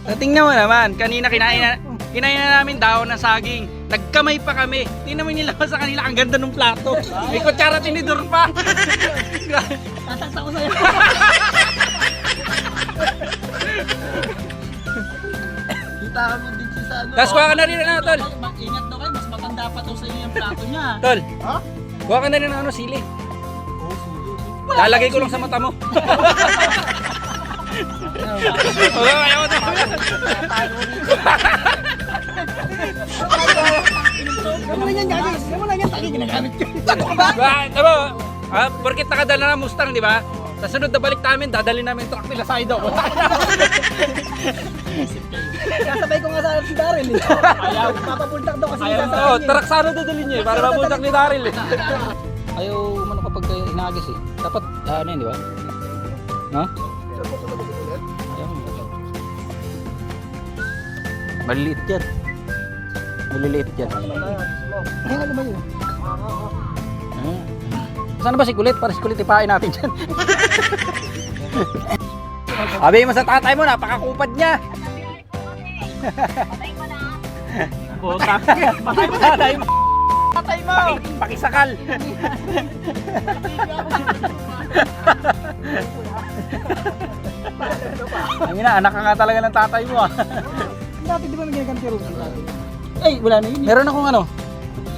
Tingnan mo naman, kanina kinain na namin daon ng saging. Nagkamay pa kami. Tingnan mo nila sa kanila, ang ganda ng plato. May kutsara tinidor pa. Tatakta ko sa'yo. Kita kami din sa ano. Tapos kuha ka na rin tol. Mag-ingat daw kayo, mas matanda pa daw sa'yo yung plato niya. Tol, Ha? kuha ka na rin sili. Oo, sige. Lalagay ko lang sa mata mo. Ayaw mo to. Gamo lang yan, gagis. Gamo lang yan, tagi ginagamit ko. Tato ka ba? Diba? Porkit nakadala ng Mustang, di ba? Sa sunod na balik namin, dadalhin namin truck nila sa Ido. Kasabay ko nga sa si Daryl eh. Ayaw. Papapultak daw kasi sa Oo, truck sana dadalhin niya eh, para mabulsak ni Daryl eh. Ayaw umano kapag hinagis eh. Dapat, ano yun, di ba? Ha? Ayaw mo. Maliliit yan. Maliliit yan. Ay, ano ba yun? Saan ba si Kulit? Para si Kulit ipain natin dyan. Sabi mo sa tatay mo, napakakupad niya. Puta. Patay mo tatay mo. Patay mo. Pakisakal. Ang ina, anak ka nga talaga ng tatay mo ah. Dati di ba may ginaganti rin? Ay, wala na yun. Meron akong ano.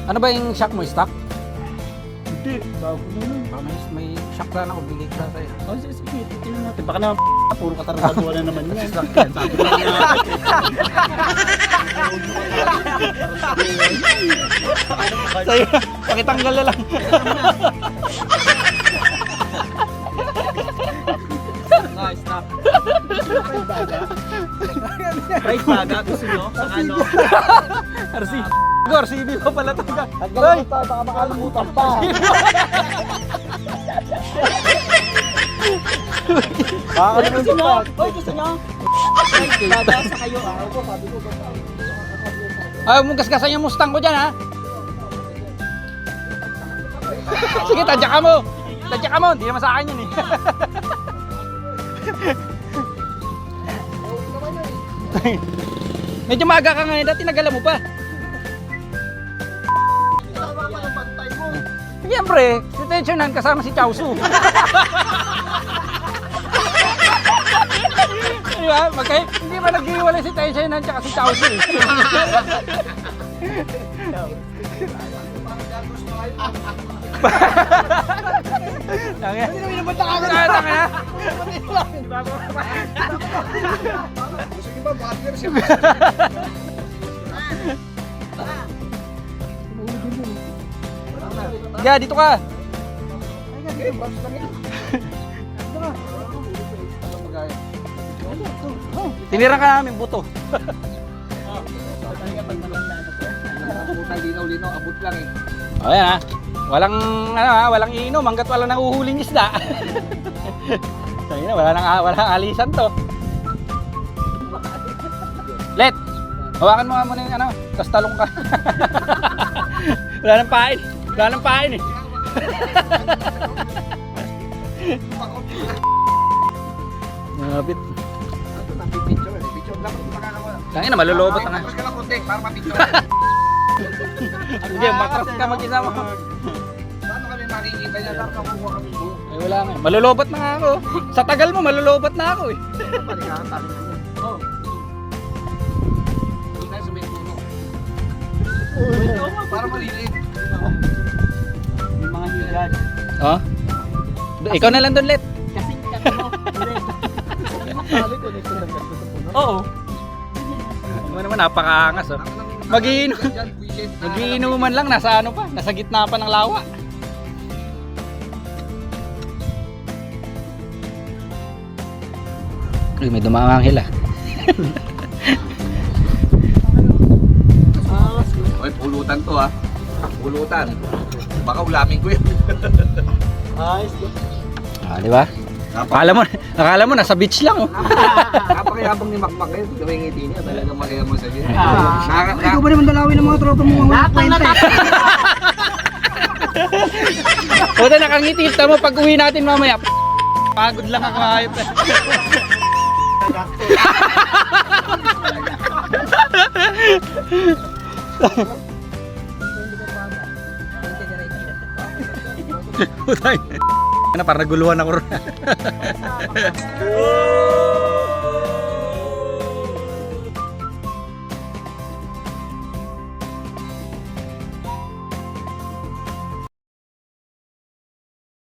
Ano ba yung shock mo? Stock? Hindi. Bago na yun. May shock na ako, bigay ko sa'yo. Oh, sige. Tingnan natin. Baka naman puro kataragawa na naman yan. Sabi ko na Sa'yo, pakitanggal na lang. Nice, stop. Right baga, gusto nyo? Sa ano? RCB pa pala ito. Ay! Baka makalimutan pa. Ay, gusto nyo? Ay, gusto nyo? Baga sa kayo. Ako, sabi ko. Ayaw mong gasgasan yung Mustang ko dyan ha. Sige, tadya ka mo. Tadya ka mo, hindi naman sa akin yun eh. Medyo maaga ka ngayon, dati nagala mo pa. Siyempre, si Tensionan kasama si Chowsu. Di ba? Hindi ba nag-iwalay si Tensionan tsaka si Chowsu? Hindi naman naman takagan Tanga na. Gusto nyo ba, bagger siya? Yeah, dito ka. Tinira ka namin buto. Linaw-linaw, abot lang eh. O yan ha. Walang iinom hanggat wala nang uhuling isda. Walang alisan to. Let, hawakan mo nga muna yung ano, tapos talong ka. Wala nang pain. Wala nang pain eh. Nabit. Tangin na, malulobot na nga. Tapos ka lang konti, para mapicture. Sige, matras ka mag-isa mo. Paano kami makikita niya? Dapat nakuha kami mo. Ay wala nga. Malulobot na nga ako. Sa tagal mo, malulobot na ako eh. Palingahan tayo na yun. Oo. Hindi tayo sa may tulong. Para malilit. May mga hilag. Oh? Ikaw na lang doon, Let. Kasi mo. Sabi ko, nito lang kasi sa puno. Oo. Ano naman, napakaangas oh. Magiinuman lang, nasa ano pa, nasa gitna pa ng lawa. Uy, may dumaang anghel ah. Oy, pulutan to ha. Pulutan. Baka ulamin ko yan. Ayos. Ah, di ba? Akala mo nasa beach lang oh. Napakayabang ni Makmak eh. Gawing ngiti niya. Talagang makiaman sa niya. Ikaw ba naman dalawin ng mga tropa mo mga kwenta? O na nakangiti mo pag uwi natin mamaya. Pagod lang ako hayop. Putay. Ano, parang naguluhan ako ron.